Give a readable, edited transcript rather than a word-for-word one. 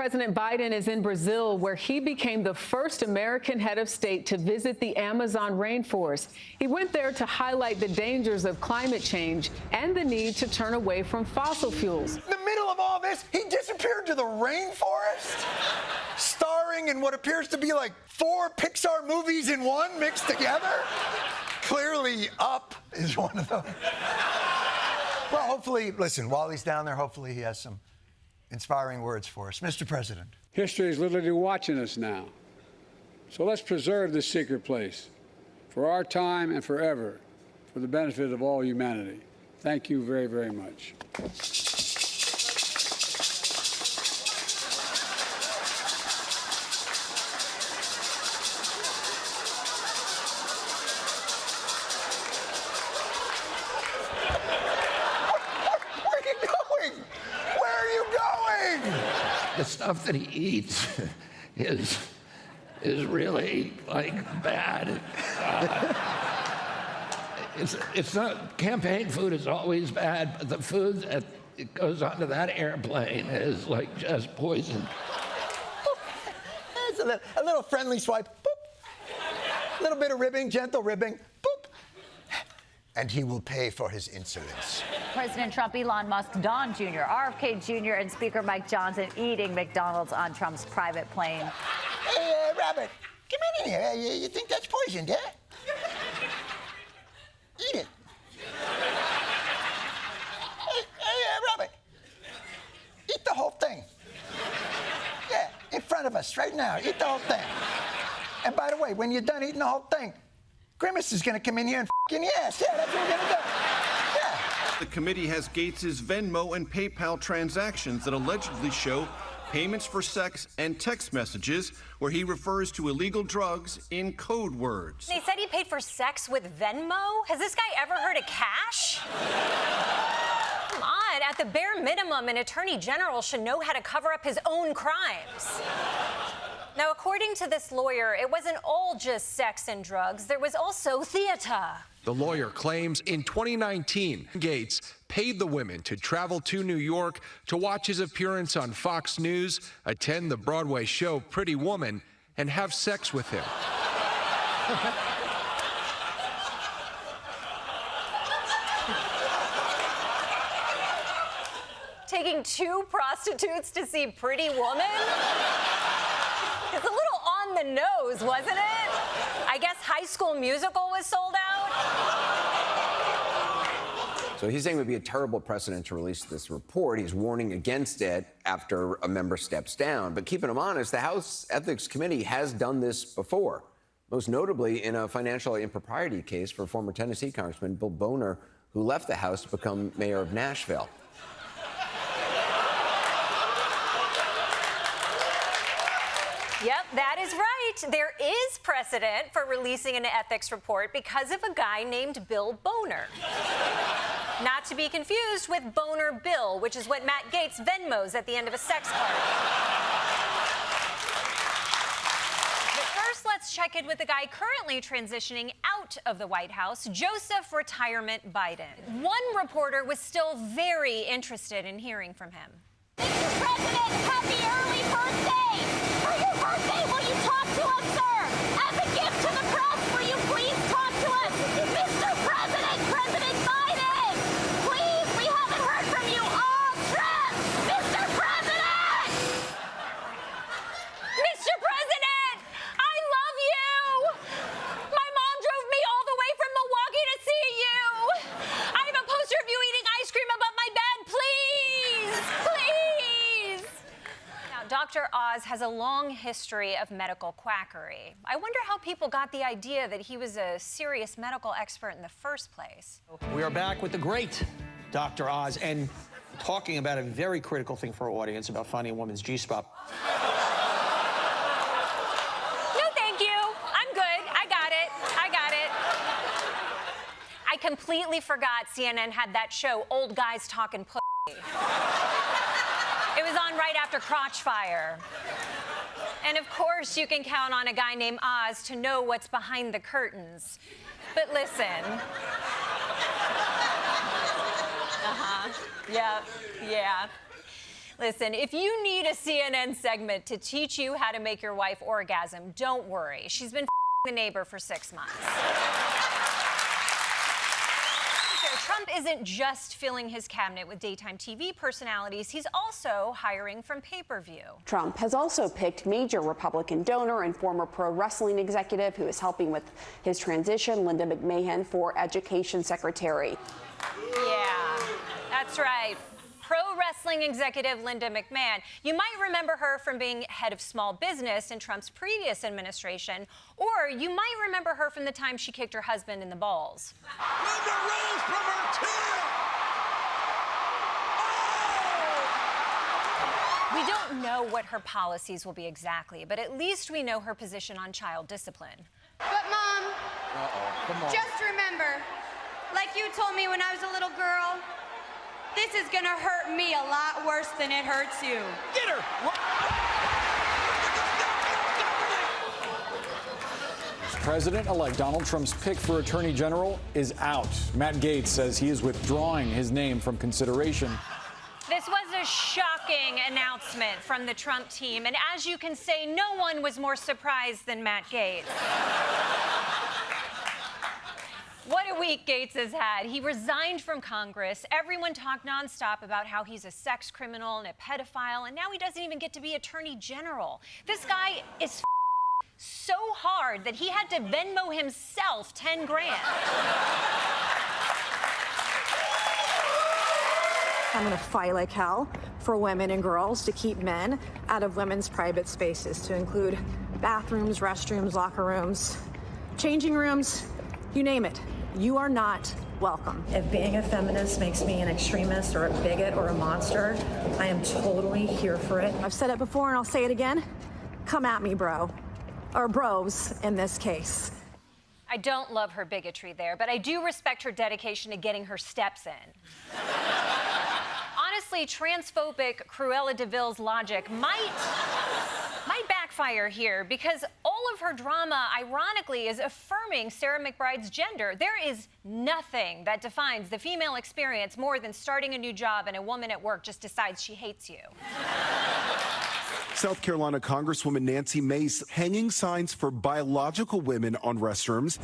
President Biden is in Brazil, where he became the first American head of state to visit the Amazon rainforest. He went there to highlight the dangers of climate change and the need to turn away from fossil fuels. In the middle of all this, he disappeared to the rainforest, starring in what appears to be like 4 Pixar movies in one mixed together. Clearly, Up is one of them. Well, hopefully, listen, while he's down there, hopefully he has some inspiring words for us. Mr. President. History is literally watching us now. So let's preserve this secret place for our time and forever, for the benefit of all humanity. Thank you very, very much. The stuff that he eats is really like bad. It's not, campaign food is always bad, but the food that it goes onto that airplane is like just poison. It's a little friendly swipe, boop. A little bit of ribbing, gentle ribbing, boop. And he will pay for his insolence. President Trump, Elon Musk, Don Jr., RFK Jr., and Speaker Mike Johnson eating McDonald's on Trump's private plane. Hey, Robert, come on in here. You think that's poisoned, huh? Eat it. Hey, Robert, eat the whole thing. Yeah, in front of us right now. Eat the whole thing. And by the way, when you're done eating the whole thing, Grimace is going to come in here and f***ing yes. Yeah, that's what we're going to do. The committee has Gaetz's Venmo and PayPal transactions that allegedly show payments for sex and text messages where he refers to illegal drugs in code words. They said he paid for sex with Venmo? Has this guy ever heard of cash? Come on, at the bare minimum, an attorney general should know how to cover up his own crimes. Now, according to this lawyer, it wasn't all just sex and drugs. There was also theater. The lawyer claims in 2019, Gaetz paid the women to travel to New York to watch his appearance on Fox News, attend the Broadway show Pretty Woman, and have sex with him. Taking 2 prostitutes to see Pretty Woman? It's a little on the nose, wasn't it? I guess High School Musical was sold out. So he's saying it would be a terrible precedent to release this report. He's warning against it after a member steps down. But keeping him honest, the House Ethics Committee has done this before, most notably in a financial impropriety case for former Tennessee Congressman Bill Boner, who left the House to become mayor of Nashville. Yep, that is right. There is precedent for releasing an ethics report because of a guy named Bill Boner. Not to be confused with Boner Bill, which is what Matt Gaetz Venmos at the end of a sex party. But first, let's check in with the guy currently transitioning out of the White House, Joseph Retirement Biden. One reporter was still very interested in hearing from him. Mr. President, happy early birthday! For your birthday, will you talk to us, sir? As a gift to the press, will you please talk to us? Mr. President, President Biden! Please, we haven't heard from you all trip! Mr. President! Mr. President, I love you! My mom drove me all the way from Milwaukee to see you! I have a poster of you eating ice cream above my bed, please! Please! Now, Dr. Oz has a long history of medical quackery. I wonder how people got the idea that he was a serious medical expert in the first place. We are back with the great Dr. Oz and talking about a very critical thing for our audience about finding a woman's G-spot. No, thank you. I'm good. I got it. I completely forgot CNN had that show, Old Guys Talking Pussy. It was on right after Crotchfire. And of course, you can count on a guy named Oz to know what's behind the curtains. But listen. Yep, yeah. Listen, if you need a CNN segment to teach you how to make your wife orgasm, don't worry. She's been the neighbor for 6 months. Trump isn't just filling his cabinet with daytime TV personalities, he's also hiring from pay-per-view. Trump has also picked major Republican donor and former pro wrestling executive who is helping with his transition, Linda McMahon, for Education Secretary. Yeah, that's right. Pro wrestling executive Linda McMahon. You might remember her from being head of small business in Trump's previous administration, or you might remember her from the time she kicked her husband in the balls. Linda rolls from her tail! Oh! We don't know what her policies will be exactly, but at least we know her position on child discipline. But, Mom, just remember, like you told me when I was a little girl, this is gonna hurt me a lot worse than it hurts you. Get her! President-elect Donald Trump's pick for Attorney General is out. Matt Gaetz says he is withdrawing his name from consideration. This was a shocking announcement from the Trump team, and as you can say, no one was more surprised than Matt Gaetz. What a week Gaetz has had. He resigned from Congress. Everyone talked nonstop about how he's a sex criminal and a pedophile, and now he doesn't even get to be Attorney General. This guy is so hard that he had to Venmo himself 10 grand. I'm going to fight like hell for women and girls to keep men out of women's private spaces, to include bathrooms, restrooms, locker rooms, changing rooms, you name it. You are not welcome. If being a feminist makes me an extremist or a bigot or a monster, I am totally here for it. I've said it before and I'll say it again. Come at me, bro. Or bros in this case. I don't love her bigotry there, but I do respect her dedication to getting her steps in. Honestly, transphobic Cruella de Vil's logic might backfire here, because all of her drama, ironically, is affirming Sarah McBride's gender. There is nothing that defines the female experience more than starting a new job and a woman at work just decides she hates you. South Carolina Congresswoman Nancy Mace hanging signs for biological women on restrooms.